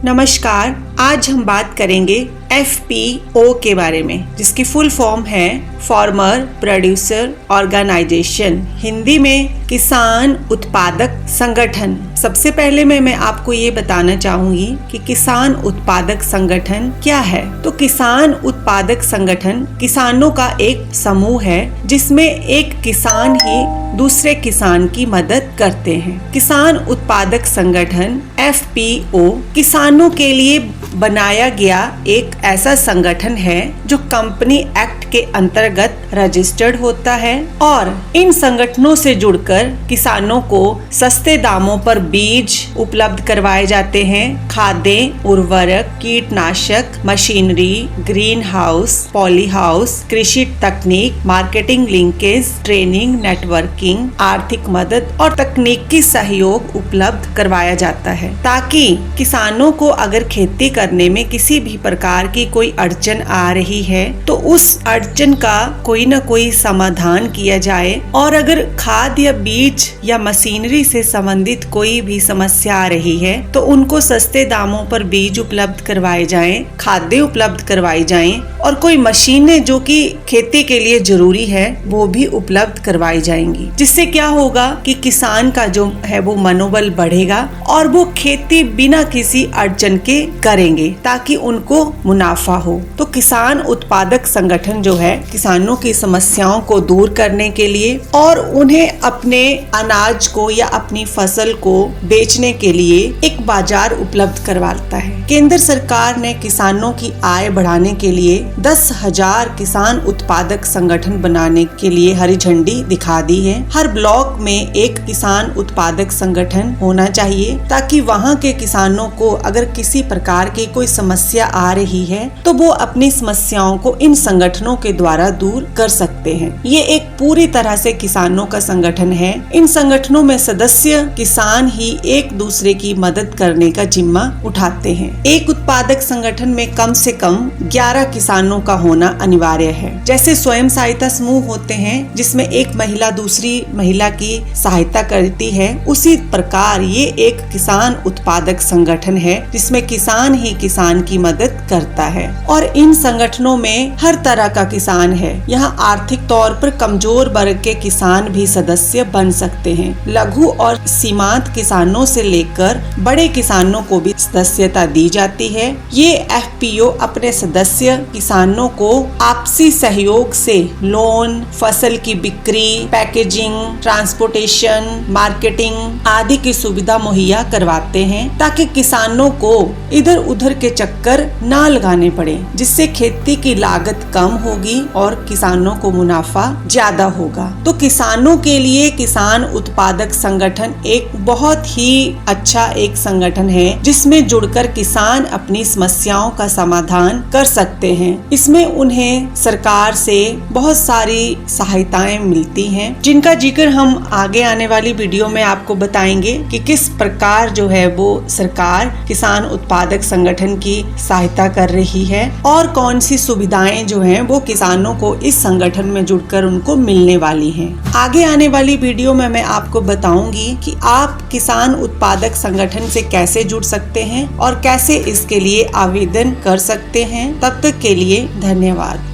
नमस्कार, आज हम बात करेंगे FPO के बारे में, जिसकी फुल फॉर्म है फार्मर प्रोड्यूसर ऑर्गेनाइजेशन, हिंदी में किसान उत्पादक संगठन। सबसे पहले मैं आपको ये बताना चाहूंगी कि किसान उत्पादक संगठन क्या है। तो किसान उत्पादक संगठन किसानों का एक समूह है जिसमें एक किसान ही दूसरे किसान की मदद करते हैं। किसान उत्पादक संगठन FPO किसानों के लिए बनाया गया एक ऐसा संगठन है जो कंपनी एक्ट के अंतर्गत रजिस्टर्ड होता है और इन संगठनों से जुड़कर किसानों को सस्ते दामों पर बीज उपलब्ध करवाए जाते हैं, खाद्य, उर्वरक, कीटनाशक, machinery, green house, poly house, कृषि तकनीक, मार्केटिंग लिंकेज, ट्रेनिंग, नेटवर्किंग, आर्थिक मदद और तकनीकी सहयोग उपलब्ध करवाया जाता है, ताकि किसानों को अगर खेती करने में किसी भी प्रकार की कोई अड़चन आ रही है तो उस अड़चन का कोई न कोई समाधान किया जाए। और अगर खाद या बीज या मशीनरी से संबंधित कोई भी समस्या आ रही है तो उनको सस्ते दामों पर बीज उपलब्ध करवाए जाएं, खाद्य उपलब्ध करवाई जाएं और कोई मशीनें जो कि खेती के लिए जरूरी है वो भी उपलब्ध करवाई जाएंगी। जिससे क्या होगा कि किसान का जो है वो मनोबल बढ़ेगा और वो खेती बिना किसी अड़चन के करेंगे ताकि उनको मुनाफा हो। तो किसान उत्पादक संगठन जो है किसानों की समस्याओं को दूर करने के लिए और उन्हें अपने अनाज को या अपनी फसल को बेचने के लिए एक बाजार उपलब्ध करवाता है। केंद्र सरकार ने किसानों की आय बढ़ाने के लिए 10,000 किसान उत्पादक संगठन बनाने के लिए हरी झंडी दिखा दी है। हर ब्लॉक में एक किसान उत्पादक संगठन होना चाहिए ताकि वहाँ के किसानों को अगर किसी प्रकार की कोई समस्या आ रही है तो वो अपनी समस्याओं को इन संगठनों के द्वारा दूर कर सकते हैं। ये एक पूरी तरह से किसानों का संगठन है। इन संगठनों में सदस्य किसान ही एक दूसरे की मदद करने का जिम्मा उठाते हैं। एक उत्पादक संगठन में कम से कम 11 किसानों का होना अनिवार्य है। जैसे स्वयं सहायता समूह होते हैं जिसमें एक महिला दूसरी महिला की सहायता करती है, उसी प्रकार ये एक किसान उत्पादक संगठन है जिसमें किसान ही किसान की मदद करता है। और इन संगठनों में हर तरह का किसान है। यहाँ आर्थिक तौर पर कमजोर वर्ग के किसान भी सदस्य बन सकते हैं। लघु और सीमांत किसानों से लेकर बड़े किसानों को भी सदस्यता दी जाती है। ये FPO अपने सदस्य किसानों को आपसी सहयोग से लोन, फसल की बिक्री, पैकेजिंग, ट्रांसपोर्टेशन, मार्केटिंग आदि की सुविधा मुहैया करवाते हैं ताकि किसानों को इधर उधर के चक्कर ना लगाने पड़े, जिससे खेती की लागत कम होगी और किसानों को मुनाफा ज्यादा होगा। तो किसानों के लिए किसान उत्पादक संगठन एक बहुत ही अच्छा एक संगठन है जिसमें जुड़कर किसान अपनी समस्याओं का समाधान कर सकते हैं। इसमें उन्हें सरकार से बहुत सारी सहायताएं मिलती हैं जिनका जिक्र हम आगे आने वाली वीडियो में आपको बताएंगे कि किस प्रकार जो है वो सरकार किसान उत्पादक संगठन की सहायता कर रही है और कौन सी सुविधाएं जो हैं वो किसानों को इस संगठन में जुड़कर उनको मिलने वाली हैं। आगे आने वाली वीडियो में मैं आपको बताऊंगी कि आप किसान उत्पादक संगठन से कैसे जुड़ सकते हैं और कैसे इसके लिए आवेदन कर सकते हैं। तब तक के लिए धन्यवाद।